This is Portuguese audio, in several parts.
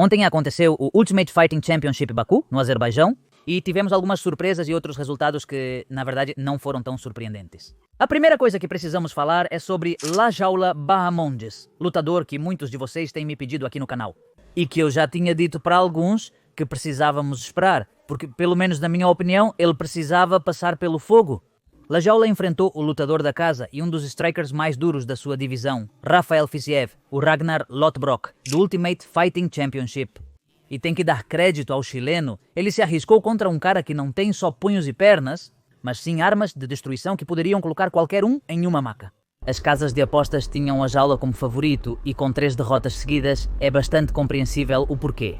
Ontem aconteceu o Ultimate Fighting Championship Baku, no Azerbaijão, e tivemos algumas surpresas e outros resultados que, na verdade, não foram tão surpreendentes. A primeira coisa que precisamos falar é sobre Lajaula Bahamondes, lutador que muitos de vocês têm me pedido aqui no canal. E que eu já tinha dito para alguns que precisávamos esperar, porque, pelo menos na minha opinião, ele precisava passar pelo fogo. Lajaula enfrentou o lutador da casa e um dos strikers mais duros da sua divisão, Rafael Fiziev, o Ragnar Lothbrok, do Ultimate Fighting Championship. E tem que dar crédito ao chileno, ele se arriscou contra um cara que não tem só punhos e pernas, mas sim armas de destruição que poderiam colocar qualquer um em uma maca. As casas de apostas tinham a jaula como favorito e com 3 derrotas seguidas é bastante compreensível o porquê.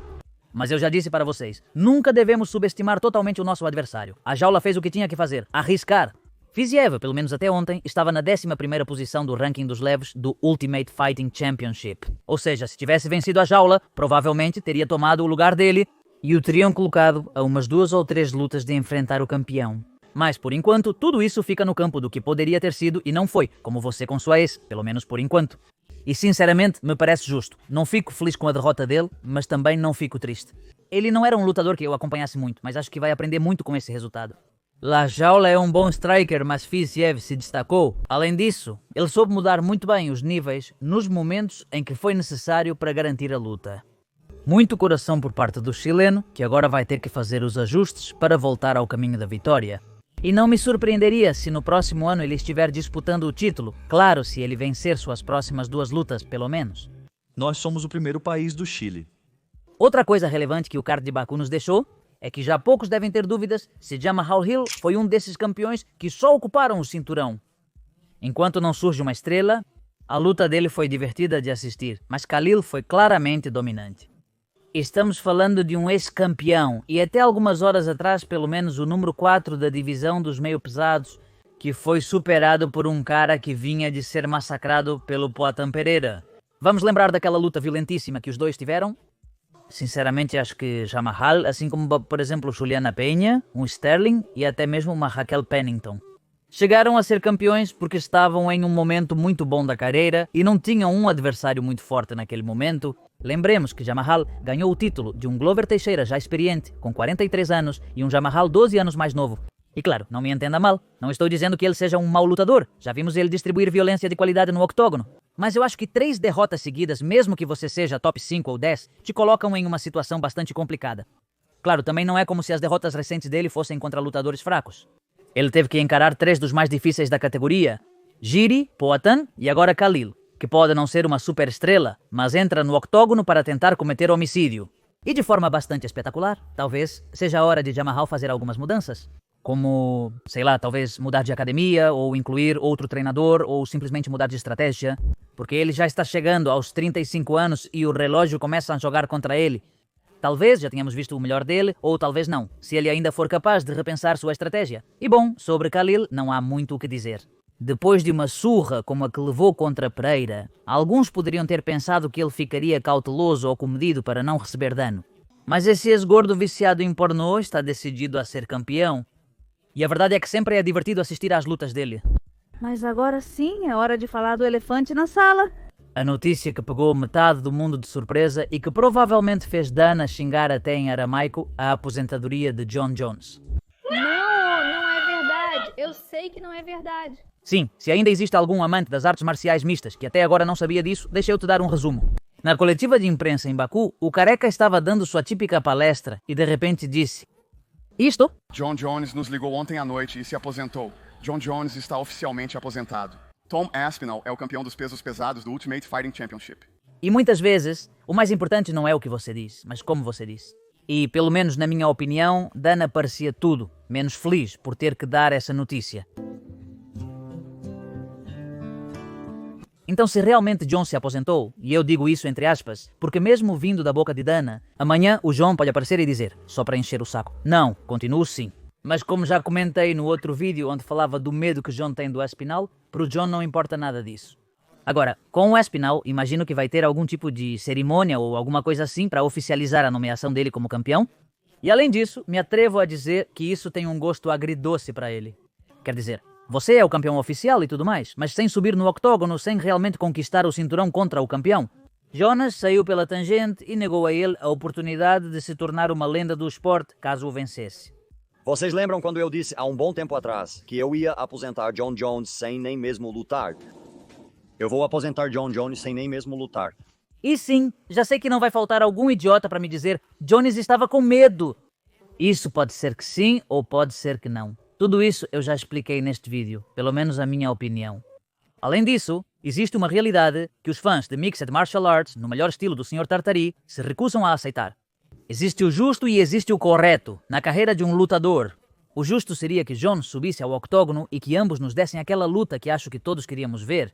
Mas eu já disse para vocês, nunca devemos subestimar totalmente o nosso adversário. A jaula fez o que tinha que fazer, arriscar. Fiziev, pelo menos até ontem, estava na 11ª posição do ranking dos leves do Ultimate Fighting Championship. Ou seja, se tivesse vencido a jaula, provavelmente teria tomado o lugar dele e o teriam colocado a umas 2 ou 3 lutas de enfrentar o campeão. Mas, por enquanto, tudo isso fica no campo do que poderia ter sido e não foi, como você com sua ex, pelo menos por enquanto. E sinceramente, me parece justo. Não fico feliz com a derrota dele, mas também não fico triste. Ele não era um lutador que eu acompanhasse muito, mas acho que vai aprender muito com esse resultado. Lajaula é um bom striker, mas Fiziev se destacou. Além disso, ele soube mudar muito bem os níveis nos momentos em que foi necessário para garantir a luta. Muito coração por parte do chileno, que agora vai ter que fazer os ajustes para voltar ao caminho da vitória. E não me surpreenderia se no próximo ano ele estiver disputando o título, claro, se ele vencer suas próximas 2 lutas, pelo menos. Nós somos o primeiro país do Chile. Outra coisa relevante que o card de Baku nos deixou é que já poucos devem ter dúvidas se Jamahal Hill foi um desses campeões que só ocuparam o cinturão. Enquanto não surge uma estrela, a luta dele foi divertida de assistir, mas Khalil foi claramente dominante. Estamos falando de um ex-campeão e até algumas horas atrás pelo menos o número 4 da divisão dos meio-pesados, que foi superado por um cara que vinha de ser massacrado pelo Poatan Pereira. Vamos lembrar daquela luta violentíssima que os dois tiveram? Sinceramente acho que Jamahal, assim como por exemplo Juliana Peña, um Sterling e até mesmo uma Raquel Pennington. Chegaram a ser campeões porque estavam em um momento muito bom da carreira e não tinham um adversário muito forte naquele momento. Lembremos que Jamahal ganhou o título de um Glover Teixeira já experiente, com 43 anos, e um Jamahal 12 anos mais novo. E claro, não me entenda mal, não estou dizendo que ele seja um mau lutador, já vimos ele distribuir violência de qualidade no octógono. Mas eu acho que 3 derrotas seguidas, mesmo que você seja top 5 ou 10, te colocam em uma situação bastante complicada. Claro, também não é como se as derrotas recentes dele fossem contra lutadores fracos. Ele teve que encarar 3 dos mais difíceis da categoria, Jiri, Poatan e agora Khalil, que pode não ser uma super estrela, mas entra no octógono para tentar cometer homicídio. E de forma bastante espetacular, talvez seja a hora de Jamahal fazer algumas mudanças. Como, sei lá, talvez mudar de academia, ou incluir outro treinador, ou simplesmente mudar de estratégia. Porque ele já está chegando aos 35 anos e o relógio começa a jogar contra ele. Talvez já tenhamos visto o melhor dele, ou talvez não, se ele ainda for capaz de repensar sua estratégia. E bom, sobre Khalil não há muito o que dizer. Depois de uma surra como a que levou contra Pereira, alguns poderiam ter pensado que ele ficaria cauteloso ou comedido para não receber dano. Mas esse ex-gordo viciado em pornô está decidido a ser campeão. E a verdade é que sempre é divertido assistir às lutas dele. Mas agora sim é hora de falar do elefante na sala. A notícia que pegou metade do mundo de surpresa e que provavelmente fez Dana xingar até em aramaico a aposentadoria de Jon Jones. Não é verdade. Eu sei que não é verdade. Sim, se ainda existe algum amante das artes marciais mistas que até agora não sabia disso, deixa eu te dar um resumo. Na coletiva de imprensa em Baku, o careca estava dando sua típica palestra e de repente disse: "Isto? Jon Jones nos ligou ontem à noite e se aposentou. Jon Jones está oficialmente aposentado. Tom Aspinall é o campeão dos pesos pesados do Ultimate Fighting Championship." E muitas vezes, o mais importante não é o que você diz, mas como você diz. E, pelo menos na minha opinião, Dana parecia tudo menos feliz por ter que dar essa notícia. Então, se realmente Jon se aposentou, e eu digo isso entre aspas, porque mesmo vindo da boca de Dana, amanhã o Jon pode aparecer e dizer, só para encher o saco, não, continuo sim. Mas como já comentei no outro vídeo onde falava do medo que Jon tem do Aspinall, para o Jon não importa nada disso. Agora, com o Aspinall, imagino que vai ter algum tipo de cerimônia ou alguma coisa assim para oficializar a nomeação dele como campeão. E além disso, me atrevo a dizer que isso tem um gosto agridoce para ele. Quer dizer, você é o campeão oficial e tudo mais, mas sem subir no octógono, sem realmente conquistar o cinturão contra o campeão. Jones saiu pela tangente e negou a ele a oportunidade de se tornar uma lenda do esporte caso o vencesse. Vocês lembram quando eu disse há um bom tempo atrás que eu ia aposentar Jon Jones sem nem mesmo lutar? Eu vou aposentar Jon Jones sem nem mesmo lutar. E sim, já sei que não vai faltar algum idiota para me dizer Jones estava com medo. Isso pode ser que sim ou pode ser que não. Tudo isso eu já expliquei neste vídeo, pelo menos a minha opinião. Além disso, existe uma realidade que os fãs de Mixed Martial Arts, no melhor estilo do Sr. Tartari, se recusam a aceitar. Existe o justo e existe o correto na carreira de um lutador. O justo seria que Jon subisse ao octógono e que ambos nos dessem aquela luta que acho que todos queríamos ver.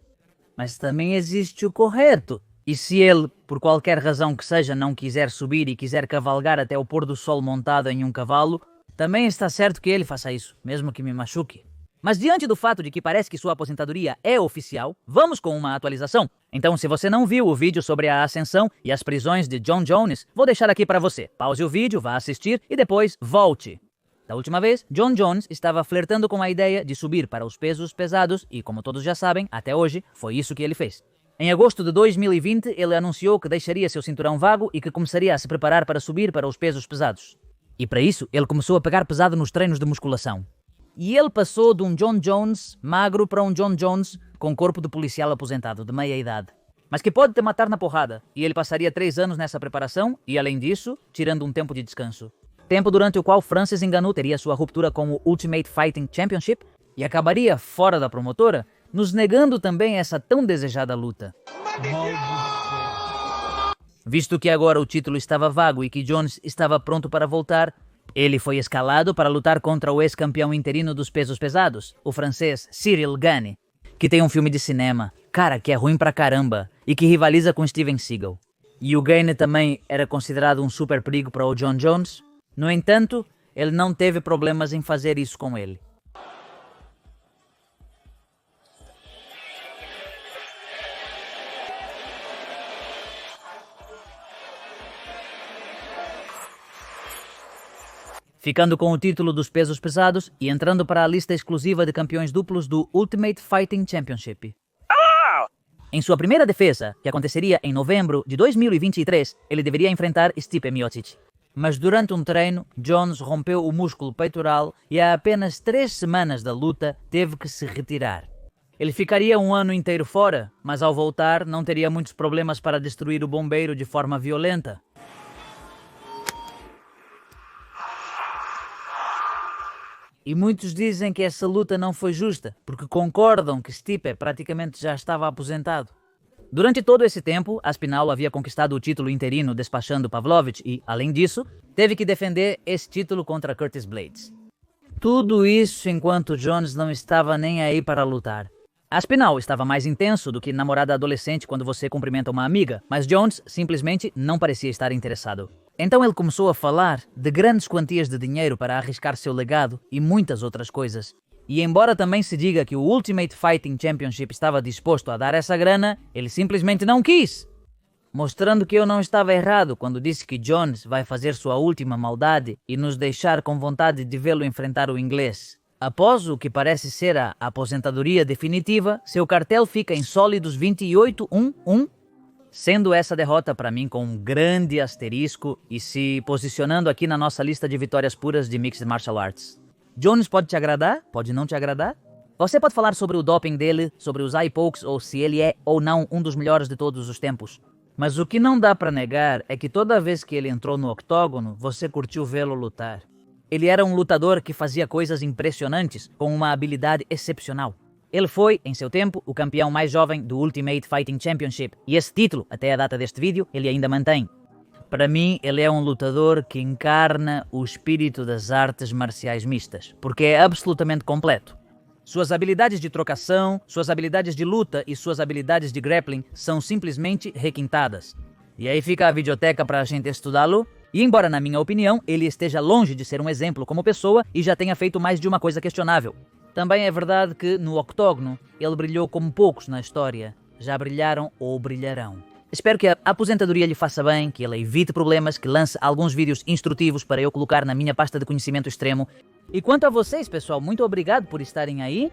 Mas também existe o correto. E se ele, por qualquer razão que seja, não quiser subir e quiser cavalgar até o pôr do sol montado em um cavalo, também está certo que ele faça isso, mesmo que me machuque. Mas diante do fato de que parece que sua aposentadoria é oficial, vamos com uma atualização. Então, se você não viu o vídeo sobre a ascensão e as prisões de Jon Jones, vou deixar aqui para você. Pause o vídeo, vá assistir e depois volte. Da última vez, Jon Jones estava flertando com a ideia de subir para os pesos pesados e, como todos já sabem, até hoje, foi isso que ele fez. Em agosto de 2020, ele anunciou que deixaria seu cinturão vago e que começaria a se preparar para subir para os pesos pesados. E para isso, ele começou a pegar pesado nos treinos de musculação. E ele passou de um Jon Jones magro para um Jon Jones com corpo de policial aposentado, de meia idade. Mas que pode te matar na porrada. E ele passaria 3 anos nessa preparação e, além disso, tirando um tempo de descanso. Tempo durante o qual Francis Ngannou teria sua ruptura com o Ultimate Fighting Championship e acabaria fora da promotora, nos negando também essa tão desejada luta. Visto que agora o título estava vago e que Jones estava pronto para voltar, ele foi escalado para lutar contra o ex-campeão interino dos pesos pesados, o francês Cyril Gane, que tem um filme de cinema, cara, que é ruim pra caramba, e que rivaliza com Steven Seagal. E o Gane também era considerado um super perigo para o Jon Jones. No entanto, ele não teve problemas em fazer isso com ele. Ficando com o título dos pesos pesados e entrando para a lista exclusiva de campeões duplos do Ultimate Fighting Championship. Em sua primeira defesa, que aconteceria em novembro de 2023, ele deveria enfrentar Stipe Miocic. Mas durante um treino, Jones rompeu o músculo peitoral e a apenas 3 semanas da luta teve que se retirar. Ele ficaria um ano inteiro fora, mas ao voltar não teria muitos problemas para destruir o bombeiro de forma violenta. E muitos dizem que essa luta não foi justa, porque concordam que Stipe praticamente já estava aposentado. Durante todo esse tempo, Aspinall havia conquistado o título interino despachando Pavlovich e, além disso, teve que defender esse título contra Curtis Blades. Tudo isso enquanto Jones não estava nem aí para lutar. Aspinall estava mais intenso do que namorada adolescente quando você cumprimenta uma amiga, mas Jones simplesmente não parecia estar interessado. Então ele começou a falar de grandes quantias de dinheiro para arriscar seu legado e muitas outras coisas. E embora também se diga que o Ultimate Fighting Championship estava disposto a dar essa grana, ele simplesmente não quis. Mostrando que eu não estava errado quando disse que Jones vai fazer sua última maldade e nos deixar com vontade de vê-lo enfrentar o inglês. Após o que parece ser a aposentadoria definitiva, seu cartel fica em sólidos 28-1-1, sendo essa derrota para mim com um grande asterisco e se posicionando aqui na nossa lista de vitórias puras de Mixed Martial Arts. Jones pode te agradar? Pode não te agradar? Você pode falar sobre o doping dele, sobre os eye pokes ou se ele é ou não um dos melhores de todos os tempos. Mas o que não dá para negar é que toda vez que ele entrou no octógono, você curtiu vê-lo lutar. Ele era um lutador que fazia coisas impressionantes, com uma habilidade excepcional. Ele foi, em seu tempo, o campeão mais jovem do Ultimate Fighting Championship, e esse título, até a data deste vídeo, ele ainda mantém. Para mim, ele é um lutador que encarna o espírito das artes marciais mistas, porque é absolutamente completo. Suas habilidades de trocação, suas habilidades de luta e suas habilidades de grappling são simplesmente requintadas. E aí fica a videoteca para a gente estudá-lo. E embora, na minha opinião, ele esteja longe de ser um exemplo como pessoa e já tenha feito mais de uma coisa questionável. Também é verdade que, no octógono, ele brilhou como poucos na história. Já brilharam ou brilharão. Espero que a aposentadoria lhe faça bem, que ele evite problemas, que lance alguns vídeos instrutivos para eu colocar na minha pasta de conhecimento extremo. E quanto a vocês, pessoal, muito obrigado por estarem aí.